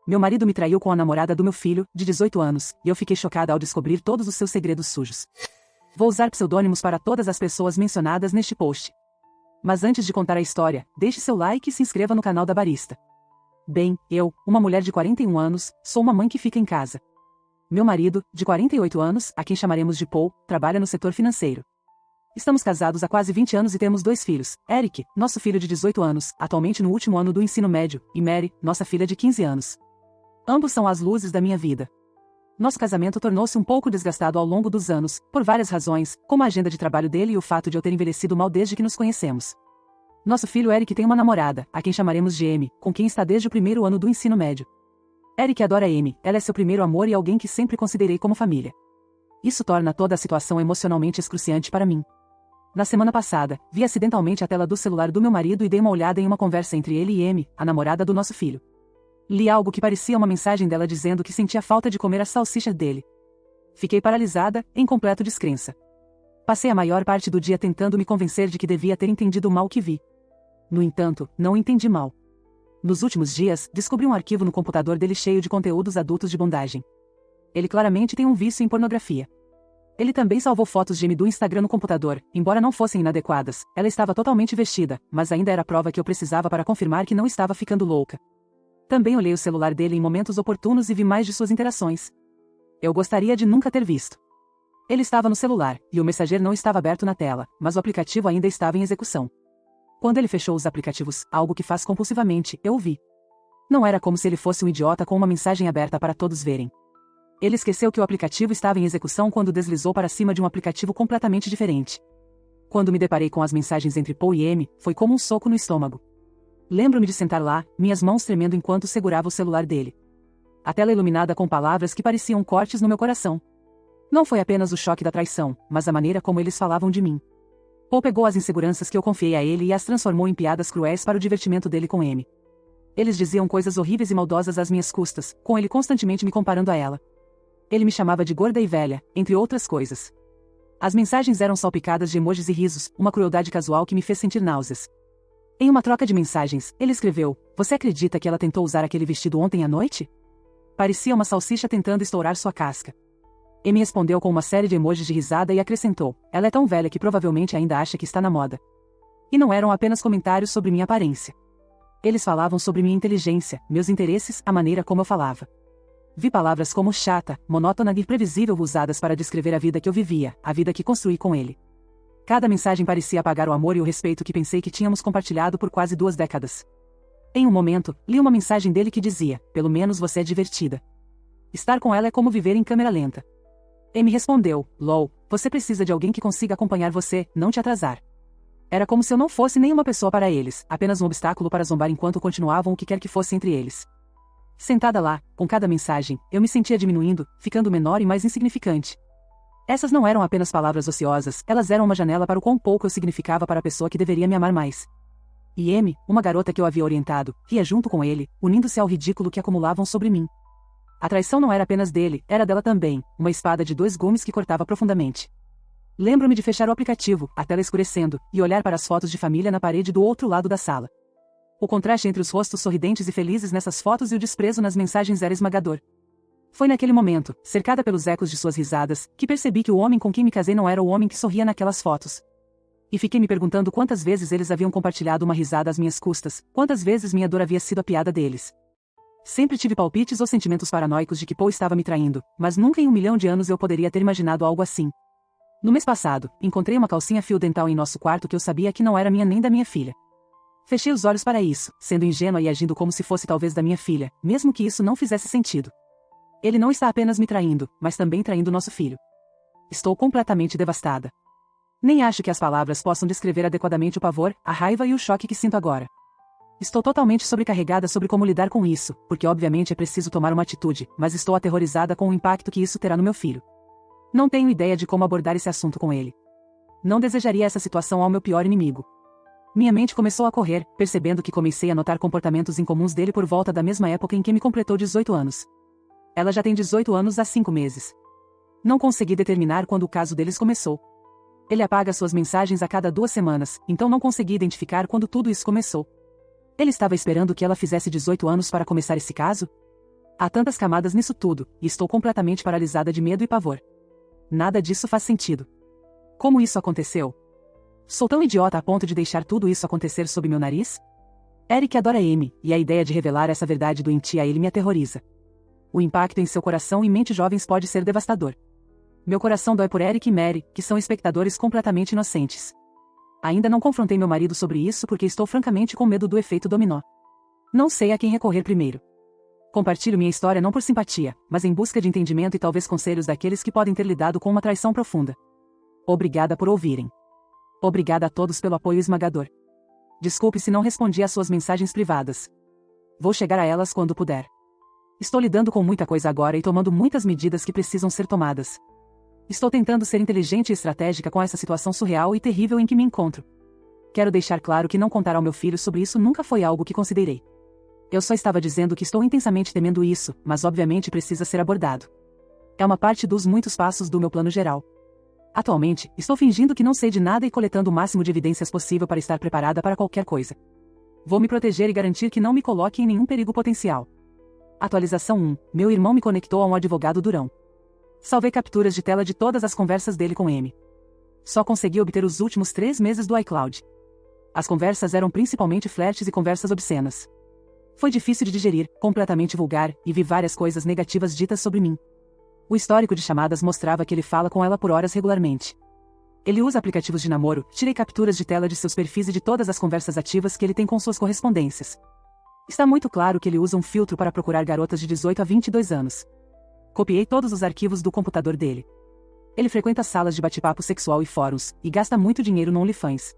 Meu marido me traiu com a namorada do meu filho, de 18 anos, e eu fiquei chocada ao descobrir todos os seus segredos sujos. Vou usar pseudônimos para todas as pessoas mencionadas neste post. Mas antes de contar a história, deixe seu like e se inscreva no canal da Barista. Bem, eu, uma mulher de 41 anos, sou uma mãe que fica em casa. Meu marido, de 48 anos, a quem chamaremos de Paul, trabalha no setor financeiro. Estamos casados há quase 20 anos e temos 2 filhos, Eric, nosso filho de 18 anos, atualmente no último ano do ensino médio, e Mary, nossa filha de 15 anos. Ambos são as luzes da minha vida. Nosso casamento tornou-se um pouco desgastado ao longo dos anos, por várias razões, como a agenda de trabalho dele e o fato de eu ter envelhecido mal desde que nos conhecemos. Nosso filho Eric tem uma namorada, a quem chamaremos de Amy, com quem está desde o primeiro ano do ensino médio. Eric adora Amy, ela é seu primeiro amor e alguém que sempre considerei como família. Isso torna toda a situação emocionalmente excruciante para mim. Na semana passada, vi acidentalmente a tela do celular do meu marido e dei uma olhada em uma conversa entre ele e Amy, a namorada do nosso filho. Li algo que parecia uma mensagem dela dizendo que sentia falta de comer a salsicha dele. Fiquei paralisada, em completo descrença. Passei a maior parte do dia tentando me convencer de que devia ter entendido mal o que vi. No entanto, não entendi mal. Nos últimos dias, descobri um arquivo no computador dele cheio de conteúdos adultos de bondagem. Ele claramente tem um vício em pornografia. Ele também salvou fotos de Amy do Instagram no computador, embora não fossem inadequadas. Ela estava totalmente vestida, mas ainda era a prova que eu precisava para confirmar que não estava ficando louca. Também olhei o celular dele em momentos oportunos e vi mais de suas interações. Eu gostaria de nunca ter visto. Ele estava no celular, e o Messenger não estava aberto na tela, mas o aplicativo ainda estava em execução. Quando ele fechou os aplicativos, algo que faz compulsivamente, eu o vi. Não era como se ele fosse um idiota com uma mensagem aberta para todos verem. Ele esqueceu que o aplicativo estava em execução quando deslizou para cima de um aplicativo completamente diferente. Quando me deparei com as mensagens entre Paul e Amy, foi como um soco no estômago. Lembro-me de sentar lá, minhas mãos tremendo enquanto segurava o celular dele. A tela iluminada com palavras que pareciam cortes no meu coração. Não foi apenas o choque da traição, mas a maneira como eles falavam de mim. Paul pegou as inseguranças que eu confiei a ele e as transformou em piadas cruéis para o divertimento dele com Amy. Eles diziam coisas horríveis e maldosas às minhas custas, com ele constantemente me comparando a ela. Ele me chamava de gorda e velha, entre outras coisas. As mensagens eram salpicadas de emojis e risos, uma crueldade casual que me fez sentir náuseas. Em uma troca de mensagens, ele escreveu: "Você acredita que ela tentou usar aquele vestido ontem à noite?" Parecia uma salsicha tentando estourar sua casca. Amy respondeu com uma série de emojis de risada e acrescentou: "Ela é tão velha que provavelmente ainda acha que está na moda." E não eram apenas comentários sobre minha aparência. Eles falavam sobre minha inteligência, meus interesses, a maneira como eu falava. Vi palavras como chata, monótona e previsível usadas para descrever a vida que eu vivia, a vida que construí com ele. Cada mensagem parecia apagar o amor e o respeito que pensei que tínhamos compartilhado por quase 2 décadas. Em um momento, li uma mensagem dele que dizia: "Pelo menos você é divertida. Estar com ela é como viver em câmera lenta." Amy respondeu: "Lol, você precisa de alguém que consiga acompanhar você, não te atrasar." Era como se eu não fosse nenhuma pessoa para eles, apenas um obstáculo para zombar enquanto continuavam o que quer que fosse entre eles. Sentada lá, com cada mensagem, eu me sentia diminuindo, ficando menor e mais insignificante. Essas não eram apenas palavras ociosas, elas eram uma janela para o quão pouco eu significava para a pessoa que deveria me amar mais. E Amy, uma garota que eu havia orientado, ria junto com ele, unindo-se ao ridículo que acumulavam sobre mim. A traição não era apenas dele, era dela também, uma espada de 2 gumes que cortava profundamente. Lembro-me de fechar o aplicativo, a tela escurecendo, e olhar para as fotos de família na parede do outro lado da sala. O contraste entre os rostos sorridentes e felizes nessas fotos e o desprezo nas mensagens era esmagador. Foi naquele momento, cercada pelos ecos de suas risadas, que percebi que o homem com quem me casei não era o homem que sorria naquelas fotos. E fiquei me perguntando quantas vezes eles haviam compartilhado uma risada às minhas custas, quantas vezes minha dor havia sido a piada deles. Sempre tive palpites ou sentimentos paranoicos de que Paul estava me traindo, mas nunca em 1 milhão de anos eu poderia ter imaginado algo assim. No mês passado, encontrei uma calcinha fio dental em nosso quarto que eu sabia que não era minha nem da minha filha. Fechei os olhos para isso, sendo ingênua e agindo como se fosse talvez da minha filha, mesmo que isso não fizesse sentido. Ele não está apenas me traindo, mas também traindo nosso filho. Estou completamente devastada. Nem acho que as palavras possam descrever adequadamente o pavor, a raiva e o choque que sinto agora. Estou totalmente sobrecarregada sobre como lidar com isso, porque obviamente é preciso tomar uma atitude, mas estou aterrorizada com o impacto que isso terá no meu filho. Não tenho ideia de como abordar esse assunto com ele. Não desejaria essa situação ao meu pior inimigo. Minha mente começou a correr, percebendo que comecei a notar comportamentos incomuns dele por volta da mesma época em que me completou 18 anos. Ela já tem 18 anos há 5 meses. Não consegui determinar quando o caso deles começou. Ele apaga suas mensagens a cada 2 semanas, então não consegui identificar quando tudo isso começou. Ele estava esperando que ela fizesse 18 anos para começar esse caso? Há tantas camadas nisso tudo, e estou completamente paralisada de medo e pavor. Nada disso faz sentido. Como isso aconteceu? Sou tão idiota a ponto de deixar tudo isso acontecer sob meu nariz? Eric adora Amy, e a ideia de revelar essa verdade doentia a ele me aterroriza. O impacto em seu coração e mente jovens pode ser devastador. Meu coração dói por Eric e Mary, que são espectadores completamente inocentes. Ainda não confrontei meu marido sobre isso porque estou francamente com medo do efeito dominó. Não sei a quem recorrer primeiro. Compartilho minha história não por simpatia, mas em busca de entendimento e talvez conselhos daqueles que podem ter lidado com uma traição profunda. Obrigada por ouvirem. Obrigada a todos pelo apoio esmagador. Desculpe se não respondi às suas mensagens privadas. Vou chegar a elas quando puder. Estou lidando com muita coisa agora e tomando muitas medidas que precisam ser tomadas. Estou tentando ser inteligente e estratégica com essa situação surreal e terrível em que me encontro. Quero deixar claro que não contar ao meu filho sobre isso nunca foi algo que considerei. Eu só estava dizendo que estou intensamente temendo isso, mas obviamente precisa ser abordado. É uma parte dos muitos passos do meu plano geral. Atualmente, estou fingindo que não sei de nada e coletando o máximo de evidências possível para estar preparada para qualquer coisa. Vou me proteger e garantir que não me coloque em nenhum perigo potencial. Atualização 1. Meu irmão me conectou a um advogado durão. Salvei capturas de tela de todas as conversas dele com Amy. Só consegui obter os últimos 3 meses do iCloud. As conversas eram principalmente flertes e conversas obscenas. Foi difícil de digerir, completamente vulgar, e vi várias coisas negativas ditas sobre mim. O histórico de chamadas mostrava que ele fala com ela por horas regularmente. Ele usa aplicativos de namoro, tirei capturas de tela de seus perfis e de todas as conversas ativas que ele tem com suas correspondências. Está muito claro que ele usa um filtro para procurar garotas de 18 a 22 anos. Copiei todos os arquivos do computador dele. Ele frequenta salas de bate-papo sexual e fóruns, e gasta muito dinheiro no OnlyFans.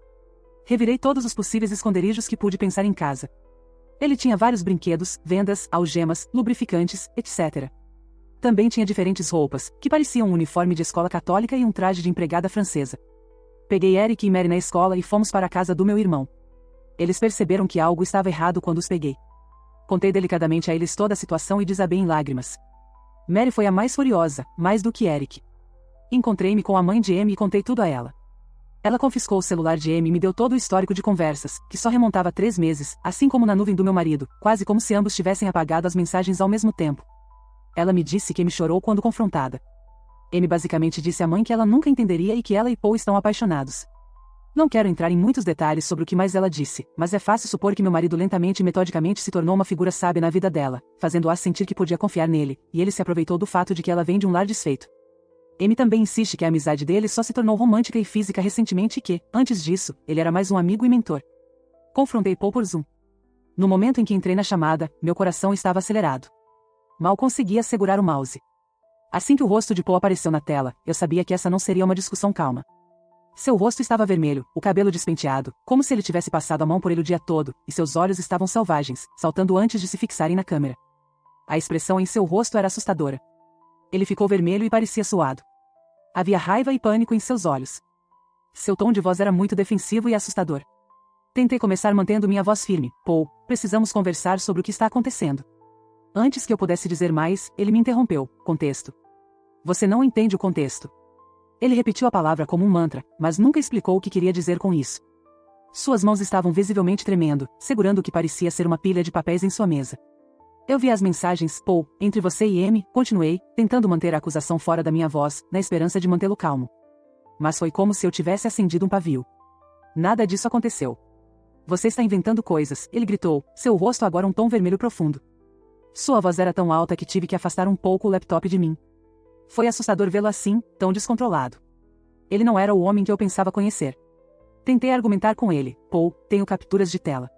Revirei todos os possíveis esconderijos que pude pensar em casa. Ele tinha vários brinquedos, vendas, algemas, lubrificantes, etc. Também tinha diferentes roupas, que pareciam um uniforme de escola católica e um traje de empregada francesa. Peguei Eric e Mary na escola e fomos para a casa do meu irmão. Eles perceberam que algo estava errado quando os peguei. Contei delicadamente a eles toda a situação e desabei em lágrimas. Mary foi a mais furiosa, mais do que Eric. Encontrei-me com a mãe de Amy e contei tudo a ela. Ela confiscou o celular de Amy e me deu todo o histórico de conversas, que só remontava a 3 meses, assim como na nuvem do meu marido, quase como se ambos tivessem apagado as mensagens ao mesmo tempo. Ela me disse que Amy chorou quando confrontada. Amy basicamente disse à mãe que ela nunca entenderia e que ela e Paul estão apaixonados. Não quero entrar em muitos detalhes sobre o que mais ela disse, mas é fácil supor que meu marido lentamente e metodicamente se tornou uma figura sábia na vida dela, fazendo-a sentir que podia confiar nele, e ele se aproveitou do fato de que ela vem de um lar desfeito. Amy também insiste que a amizade dele só se tornou romântica e física recentemente e que, antes disso, ele era mais um amigo e mentor. Confrontei Paul por Zoom. No momento em que entrei na chamada, meu coração estava acelerado. Mal conseguia segurar o mouse. Assim que o rosto de Paul apareceu na tela, eu sabia que essa não seria uma discussão calma. Seu rosto estava vermelho, o cabelo despenteado, como se ele tivesse passado a mão por ele o dia todo, e seus olhos estavam selvagens, saltando antes de se fixarem na câmera. A expressão em seu rosto era assustadora. Ele ficou vermelho e parecia suado. Havia raiva e pânico em seus olhos. Seu tom de voz era muito defensivo e assustador. Tentei começar mantendo minha voz firme. Paul, precisamos conversar sobre o que está acontecendo. Antes que eu pudesse dizer mais, ele me interrompeu. Contexto. Você não entende o contexto. Ele repetiu a palavra como um mantra, mas nunca explicou o que queria dizer com isso. Suas mãos estavam visivelmente tremendo, segurando o que parecia ser uma pilha de papéis em sua mesa. Eu vi as mensagens, Paul, entre você e Amy, continuei, tentando manter a acusação fora da minha voz, na esperança de mantê-lo calmo. Mas foi como se eu tivesse acendido um pavio. Nada disso aconteceu. Você está inventando coisas, ele gritou, seu rosto agora um tom vermelho profundo. Sua voz era tão alta que tive que afastar um pouco o laptop de mim. Foi assustador vê-lo assim, tão descontrolado. Ele não era o homem que eu pensava conhecer. Tentei argumentar com ele. Paul, tenho capturas de tela.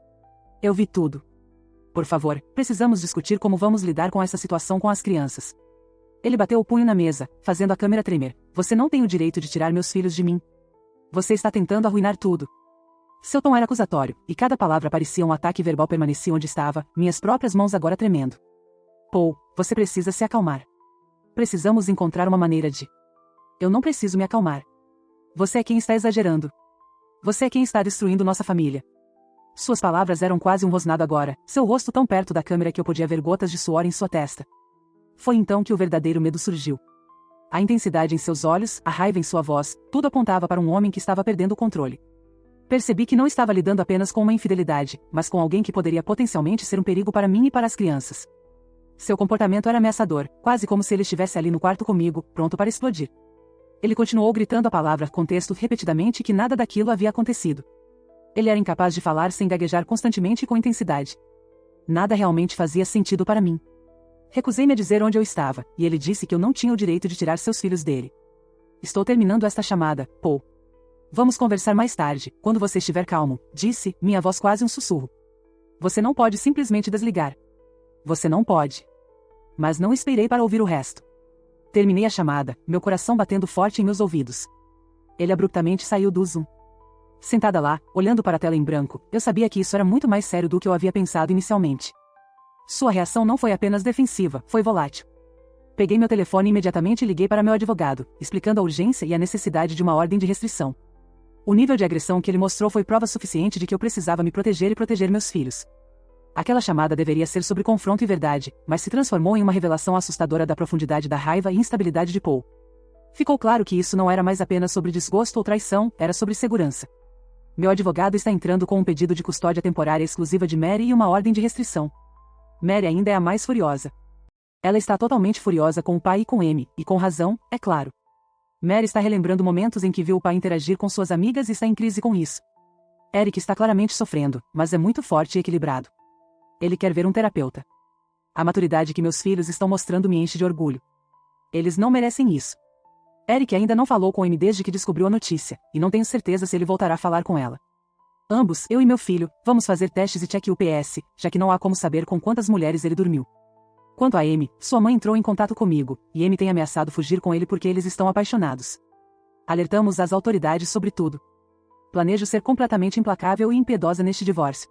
Eu vi tudo. Por favor, precisamos discutir como vamos lidar com essa situação com as crianças. Ele bateu o punho na mesa, fazendo a câmera tremer. Você não tem o direito de tirar meus filhos de mim. Você está tentando arruinar tudo. Seu tom era acusatório, e cada palavra parecia um ataque verbal. Permaneci onde estava, minhas próprias mãos agora tremendo. Paul, você precisa se acalmar. Precisamos encontrar uma maneira de... Eu não preciso me acalmar. Você é quem está exagerando. Você é quem está destruindo nossa família. Suas palavras eram quase um rosnado agora, seu rosto tão perto da câmera que eu podia ver gotas de suor em sua testa. Foi então que o verdadeiro medo surgiu. A intensidade em seus olhos, a raiva em sua voz, tudo apontava para um homem que estava perdendo o controle. Percebi que não estava lidando apenas com uma infidelidade, mas com alguém que poderia potencialmente ser um perigo para mim e para as crianças. Seu comportamento era ameaçador, quase como se ele estivesse ali no quarto comigo, pronto para explodir. Ele continuou gritando a palavra contexto repetidamente que nada daquilo havia acontecido. Ele era incapaz de falar sem gaguejar constantemente e com intensidade. Nada realmente fazia sentido para mim. Recusei-me a dizer onde eu estava, e ele disse que eu não tinha o direito de tirar seus filhos dele. Estou terminando esta chamada, Paul. Vamos conversar mais tarde, quando você estiver calmo, disse, minha voz quase um sussurro. Você não pode simplesmente desligar. Você não pode. Mas não esperei para ouvir o resto. Terminei a chamada, meu coração batendo forte em meus ouvidos. Ele abruptamente saiu do Zoom. Sentada lá, olhando para a tela em branco, eu sabia que isso era muito mais sério do que eu havia pensado inicialmente. Sua reação não foi apenas defensiva, foi volátil. Peguei meu telefone e imediatamente liguei para meu advogado, explicando a urgência e a necessidade de uma ordem de restrição. O nível de agressão que ele mostrou foi prova suficiente de que eu precisava me proteger e proteger meus filhos. Aquela chamada deveria ser sobre confronto e verdade, mas se transformou em uma revelação assustadora da profundidade da raiva e instabilidade de Paul. Ficou claro que isso não era mais apenas sobre desgosto ou traição, era sobre segurança. Meu advogado está entrando com um pedido de custódia temporária exclusiva de Mary e uma ordem de restrição. Mary ainda é a mais furiosa. Ela está totalmente furiosa com o pai e com Amy, e com razão, é claro. Mary está relembrando momentos em que viu o pai interagir com suas amigas e está em crise com isso. Eric está claramente sofrendo, mas é muito forte e equilibrado. Ele quer ver um terapeuta. A maturidade que meus filhos estão mostrando me enche de orgulho. Eles não merecem isso. Eric ainda não falou com Amy desde que descobriu a notícia, e não tenho certeza se ele voltará a falar com ela. Ambos, eu e meu filho, vamos fazer testes e check UPS, já que não há como saber com quantas mulheres ele dormiu. Quanto a Amy, sua mãe entrou em contato comigo, e Amy tem ameaçado fugir com ele porque eles estão apaixonados. Alertamos as autoridades sobre tudo. Planejo ser completamente implacável e impiedosa neste divórcio.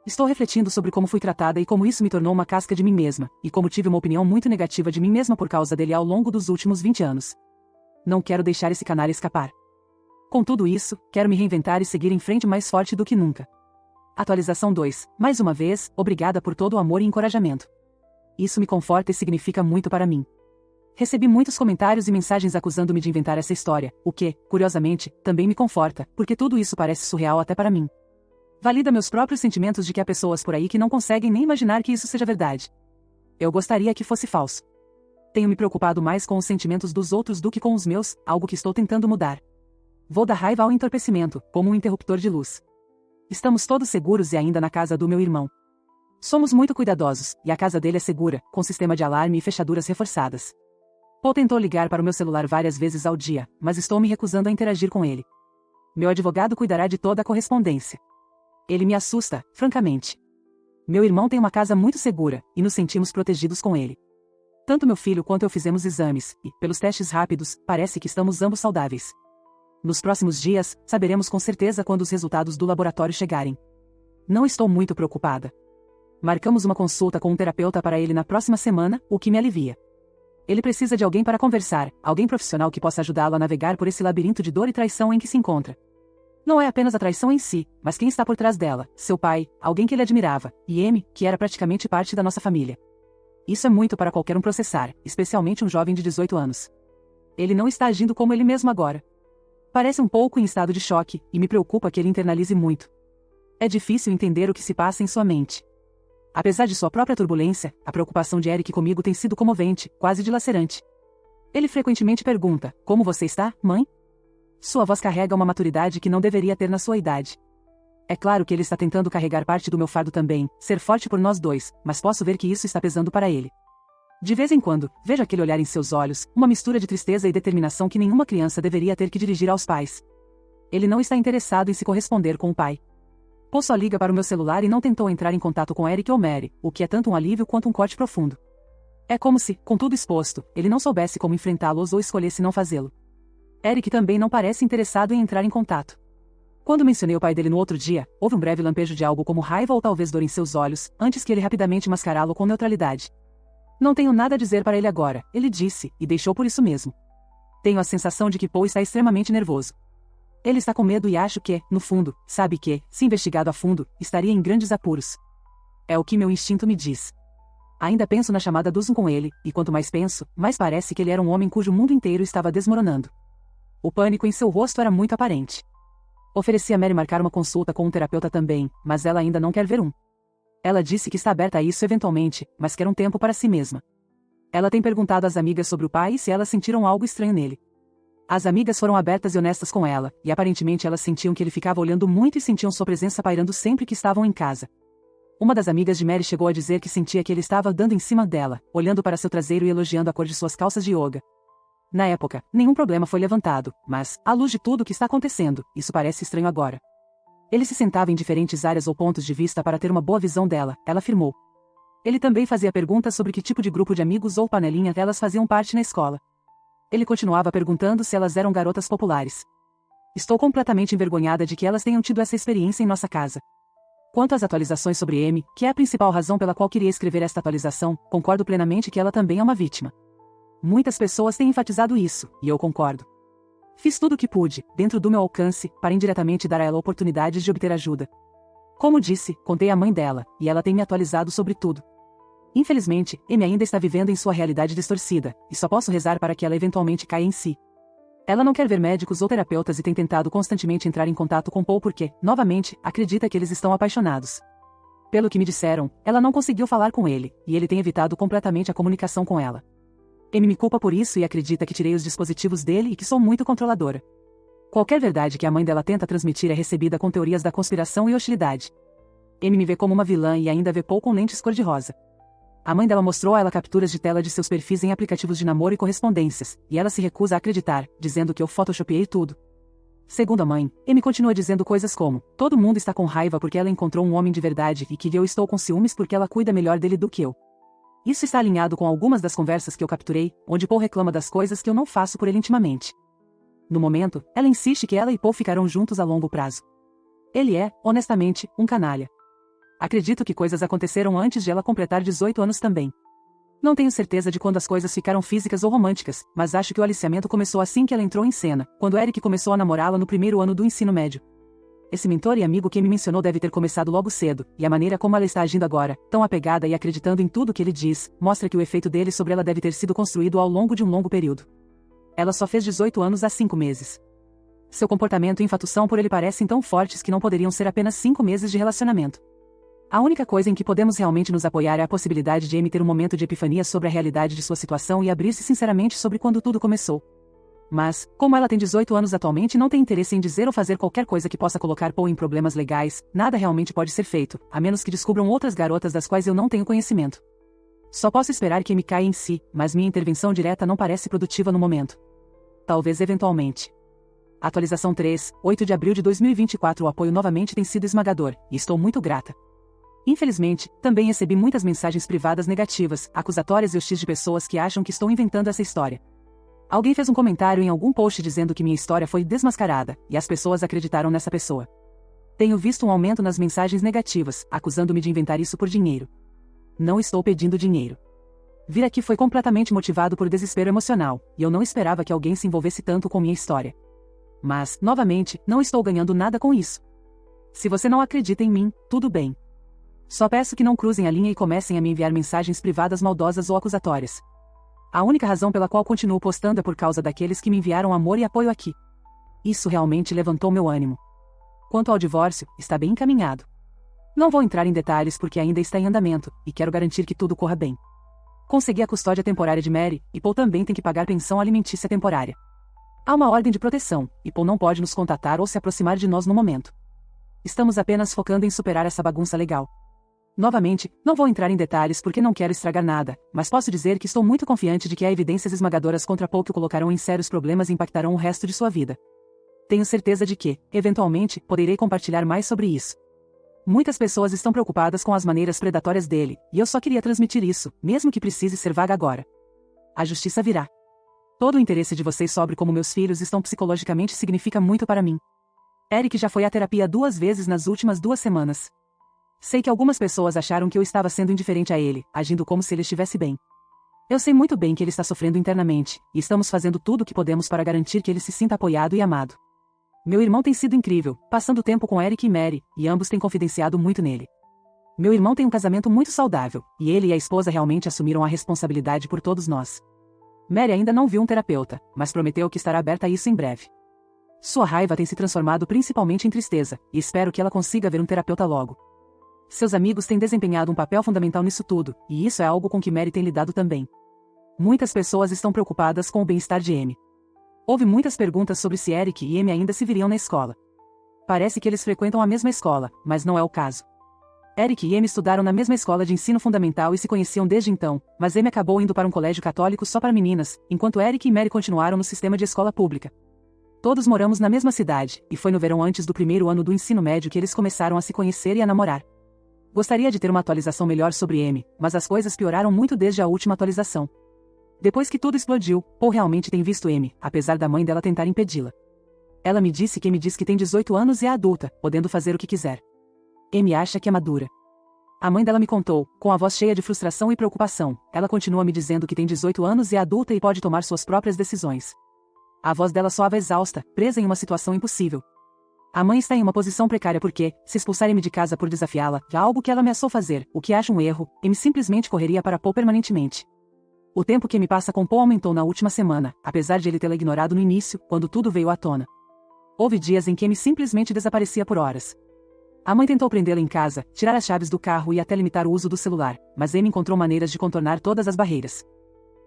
Estou refletindo sobre como fui tratada e como isso me tornou uma casca de mim mesma, e como tive uma opinião muito negativa de mim mesma por causa dele ao longo dos últimos 20 anos. Não quero deixar esse canalha escapar. Com tudo isso, quero me reinventar e seguir em frente mais forte do que nunca. Atualização 2. Mais uma vez, obrigada por todo o amor e encorajamento. Isso me conforta e significa muito para mim. Recebi muitos comentários e mensagens acusando-me de inventar essa história, o que, curiosamente, também me conforta, porque tudo isso parece surreal até para mim. Valida meus próprios sentimentos de que há pessoas por aí que não conseguem nem imaginar que isso seja verdade. Eu gostaria que fosse falso. Tenho me preocupado mais com os sentimentos dos outros do que com os meus, algo que estou tentando mudar. Vou da raiva ao entorpecimento, como um interruptor de luz. Estamos todos seguros e ainda na casa do meu irmão. Somos muito cuidadosos, e a casa dele é segura, com sistema de alarme e fechaduras reforçadas. Paul tentou ligar para o meu celular várias vezes ao dia, mas estou me recusando a interagir com ele. Meu advogado cuidará de toda a correspondência. Ele me assusta, francamente. Meu irmão tem uma casa muito segura, e nos sentimos protegidos com ele. Tanto meu filho quanto eu fizemos exames, e, pelos testes rápidos, parece que estamos ambos saudáveis. Nos próximos dias, saberemos com certeza quando os resultados do laboratório chegarem. Não estou muito preocupada. Marcamos uma consulta com um terapeuta para ele na próxima semana, o que me alivia. Ele precisa de alguém para conversar, alguém profissional que possa ajudá-lo a navegar por esse labirinto de dor e traição em que se encontra. Não é apenas a traição em si, mas quem está por trás dela, seu pai, alguém que ele admirava, e Amy, que era praticamente parte da nossa família. Isso é muito para qualquer um processar, especialmente um jovem de 18 anos. Ele não está agindo como ele mesmo agora. Parece um pouco em estado de choque, e me preocupa que ele internalize muito. É difícil entender o que se passa em sua mente. Apesar de sua própria turbulência, a preocupação de Eric comigo tem sido comovente, quase dilacerante. Ele frequentemente pergunta, como você está, mãe? Sua voz carrega uma maturidade que não deveria ter na sua idade. É claro que ele está tentando carregar parte do meu fardo também, ser forte por nós dois, mas posso ver que isso está pesando para ele. De vez em quando, vejo aquele olhar em seus olhos, uma mistura de tristeza e determinação que nenhuma criança deveria ter que dirigir aos pais. Ele não está interessado em se corresponder com o pai. Paul só liga para o meu celular e não tentou entrar em contato com Eric ou Mary, o que é tanto um alívio quanto um corte profundo. É como se, com tudo exposto, ele não soubesse como enfrentá-los ou escolhesse não fazê-lo. Eric também não parece interessado em entrar em contato. Quando mencionei o pai dele no outro dia, houve um breve lampejo de algo como raiva ou talvez dor em seus olhos, antes que ele rapidamente mascará-lo com neutralidade. Não tenho nada a dizer para ele agora, ele disse, e deixou por isso mesmo. Tenho a sensação de que Paul está extremamente nervoso. Ele está com medo e acho que, no fundo, sabe que, se investigado a fundo, estaria em grandes apuros. É o que meu instinto me diz. Ainda penso na chamada do Zoom com ele, e quanto mais penso, mais parece que ele era um homem cujo mundo inteiro estava desmoronando. O pânico em seu rosto era muito aparente. Ofereci a Mary marcar uma consulta com um terapeuta também, mas ela ainda não quer ver um. Ela disse que está aberta a isso eventualmente, mas quer um tempo para si mesma. Ela tem perguntado às amigas sobre o pai e se elas sentiram algo estranho nele. As amigas foram abertas e honestas com ela, e aparentemente elas sentiam que ele ficava olhando muito e sentiam sua presença pairando sempre que estavam em casa. Uma das amigas de Mary chegou a dizer que sentia que ele estava dando em cima dela, olhando para seu traseiro e elogiando a cor de suas calças de yoga. Na época, nenhum problema foi levantado, mas, à luz de tudo o que está acontecendo, isso parece estranho agora. Ele se sentava em diferentes áreas ou pontos de vista para ter uma boa visão dela, ela afirmou. Ele também fazia perguntas sobre que tipo de grupo de amigos ou panelinha elas faziam parte na escola. Ele continuava perguntando se elas eram garotas populares. Estou completamente envergonhada de que elas tenham tido essa experiência em nossa casa. Quanto às atualizações sobre Amy, que é a principal razão pela qual queria escrever esta atualização, concordo plenamente que ela também é uma vítima. Muitas pessoas têm enfatizado isso, e eu concordo. Fiz tudo o que pude, dentro do meu alcance, para indiretamente dar a ela oportunidades de obter ajuda. Como disse, contei à mãe dela, e ela tem me atualizado sobre tudo. Infelizmente, Amy ainda está vivendo em sua realidade distorcida, e só posso rezar para que ela eventualmente caia em si. Ela não quer ver médicos ou terapeutas e tem tentado constantemente entrar em contato com Paul porque, novamente, acredita que eles estão apaixonados. Pelo que me disseram, ela não conseguiu falar com ele, e ele tem evitado completamente a comunicação com ela. Amy me culpa por isso e acredita que tirei os dispositivos dele e que sou muito controladora. Qualquer verdade que a mãe dela tenta transmitir é recebida com teorias da conspiração e hostilidade. Amy me vê como uma vilã e ainda vê Paul com lentes cor-de-rosa. A mãe dela mostrou a ela capturas de tela de seus perfis em aplicativos de namoro e correspondências, e ela se recusa a acreditar, dizendo que eu photoshopeei tudo. Segundo a mãe, Amy continua dizendo coisas como: todo mundo está com raiva porque ela encontrou um homem de verdade e que eu estou com ciúmes porque ela cuida melhor dele do que eu. Isso está alinhado com algumas das conversas que eu capturei, onde Paul reclama das coisas que eu não faço por ele intimamente. No momento, ela insiste que ela e Paul ficarão juntos a longo prazo. Ele é, honestamente, um canalha. Acredito que coisas aconteceram antes de ela completar 18 anos também. Não tenho certeza de quando as coisas ficaram físicas ou românticas, mas acho que o aliciamento começou assim que ela entrou em cena, quando Eric começou a namorá-la no primeiro ano do ensino médio. Esse mentor e amigo que me mencionou deve ter começado logo cedo, e a maneira como ela está agindo agora, tão apegada e acreditando em tudo que ele diz, mostra que o efeito dele sobre ela deve ter sido construído ao longo de um longo período. Ela só fez 18 anos há 5 meses. Seu comportamento e infatuação por ele parecem tão fortes que não poderiam ser apenas 5 meses de relacionamento. A única coisa em que podemos realmente nos apoiar é a possibilidade de Amy ter um momento de epifania sobre a realidade de sua situação e abrir-se sinceramente sobre quando tudo começou. Mas, como ela tem 18 anos atualmente e não tem interesse em dizer ou fazer qualquer coisa que possa colocar Paul em problemas legais, nada realmente pode ser feito, a menos que descubram outras garotas das quais eu não tenho conhecimento. Só posso esperar que Amy caia em si, mas minha intervenção direta não parece produtiva no momento. Talvez eventualmente. Atualização 3, 8 de abril de 2024. O apoio novamente tem sido esmagador, e estou muito grata. Infelizmente, também recebi muitas mensagens privadas negativas, acusatórias e hostis de pessoas que acham que estou inventando essa história. Alguém fez um comentário em algum post dizendo que minha história foi desmascarada, e as pessoas acreditaram nessa pessoa. Tenho visto um aumento nas mensagens negativas, acusando-me de inventar isso por dinheiro. Não estou pedindo dinheiro. Vir aqui foi completamente motivado por desespero emocional, e eu não esperava que alguém se envolvesse tanto com minha história. Mas, novamente, não estou ganhando nada com isso. Se você não acredita em mim, tudo bem. Só peço que não cruzem a linha e comecem a me enviar mensagens privadas maldosas ou acusatórias. A única razão pela qual continuo postando é por causa daqueles que me enviaram amor e apoio aqui. Isso realmente levantou meu ânimo. Quanto ao divórcio, está bem encaminhado. Não vou entrar em detalhes porque ainda está em andamento, e quero garantir que tudo corra bem. Consegui a custódia temporária de Mary, e Paul também tem que pagar pensão alimentícia temporária. Há uma ordem de proteção, e Paul não pode nos contatar ou se aproximar de nós no momento. Estamos apenas focando em superar essa bagunça legal. Novamente, não vou entrar em detalhes porque não quero estragar nada, mas posso dizer que estou muito confiante de que há evidências esmagadoras contra Paul que o colocarão em sérios problemas e impactarão o resto de sua vida. Tenho certeza de que, eventualmente, poderei compartilhar mais sobre isso. Muitas pessoas estão preocupadas com as maneiras predatórias dele, e eu só queria transmitir isso, mesmo que precise ser vaga agora. A justiça virá. Todo o interesse de vocês sobre como meus filhos estão psicologicamente significa muito para mim. Eric já foi à terapia 2 vezes nas últimas 2 semanas. Sei que algumas pessoas acharam que eu estava sendo indiferente a ele, agindo como se ele estivesse bem. Eu sei muito bem que ele está sofrendo internamente, e estamos fazendo tudo o que podemos para garantir que ele se sinta apoiado e amado. Meu irmão tem sido incrível, passando tempo com Eric e Mary, e ambos têm confidenciado muito nele. Meu irmão tem um casamento muito saudável, e ele e a esposa realmente assumiram a responsabilidade por todos nós. Mary ainda não viu um terapeuta, mas prometeu que estará aberta a isso em breve. Sua raiva tem se transformado principalmente em tristeza, e espero que ela consiga ver um terapeuta logo. Seus amigos têm desempenhado um papel fundamental nisso tudo, e isso é algo com que Mary tem lidado também. Muitas pessoas estão preocupadas com o bem-estar de Amy. Houve muitas perguntas sobre se Eric e Amy ainda se viriam na escola. Parece que eles frequentam a mesma escola, mas não é o caso. Eric e Amy estudaram na mesma escola de ensino fundamental e se conheciam desde então, mas Amy acabou indo para um colégio católico só para meninas, enquanto Eric e Mary continuaram no sistema de escola pública. Todos moramos na mesma cidade, e foi no verão antes do primeiro ano do ensino médio que eles começaram a se conhecer e a namorar. Gostaria de ter uma atualização melhor sobre Amy, mas as coisas pioraram muito desde a última atualização. Depois que tudo explodiu, Paul realmente tem visto Amy, apesar da mãe dela tentar impedi-la. Ela me disse que Amy diz que tem 18 anos e é adulta, podendo fazer o que quiser. Amy acha que é madura. A mãe dela me contou, com a voz cheia de frustração e preocupação. Ela continua me dizendo que tem 18 anos e é adulta e pode tomar suas próprias decisões. A voz dela soava exausta, presa em uma situação impossível. A mãe está em uma posição precária porque, se expulsar Amy de casa por desafiá-la, é algo que ela ameaçou fazer, o que acha um erro, Amy simplesmente correria para Paul permanentemente. O tempo que Amy passa com Paul aumentou na última semana, apesar de ele tê-la ignorado no início, quando tudo veio à tona. Houve dias em que Amy simplesmente desaparecia por horas. A mãe tentou prendê-la em casa, tirar as chaves do carro e até limitar o uso do celular, mas Amy encontrou maneiras de contornar todas as barreiras.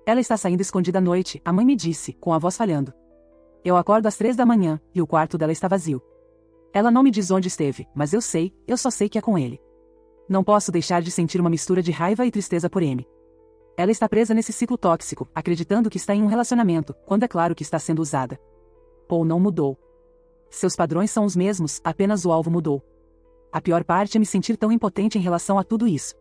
Ela está saindo escondida à noite, a mãe me disse, com a voz falhando. Eu acordo às 3 da manhã, e o quarto dela está vazio. Ela não me diz onde esteve, mas eu só sei que é com ele. Não posso deixar de sentir uma mistura de raiva e tristeza por Amy. Ela está presa nesse ciclo tóxico, acreditando que está em um relacionamento, quando é claro que está sendo usada. Paul não mudou. Seus padrões são os mesmos, apenas o alvo mudou. A pior parte é me sentir tão impotente em relação a tudo isso.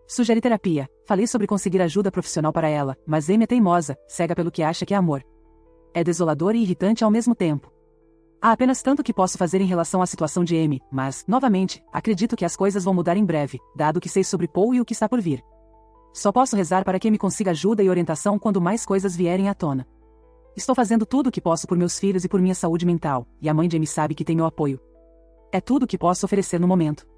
Sugeri terapia, falei sobre conseguir ajuda profissional para ela, mas Amy é teimosa, cega pelo que acha que é amor. É desolador e irritante ao mesmo tempo. Há apenas tanto que posso fazer em relação à situação de Amy, mas, novamente, acredito que as coisas vão mudar em breve, dado que sei sobre Paul e o que está por vir. Só posso rezar para que Amy consiga ajuda e orientação quando mais coisas vierem à tona. Estou fazendo tudo o que posso por meus filhos e por minha saúde mental, e a mãe de Amy sabe que tem meu apoio. É tudo o que posso oferecer no momento.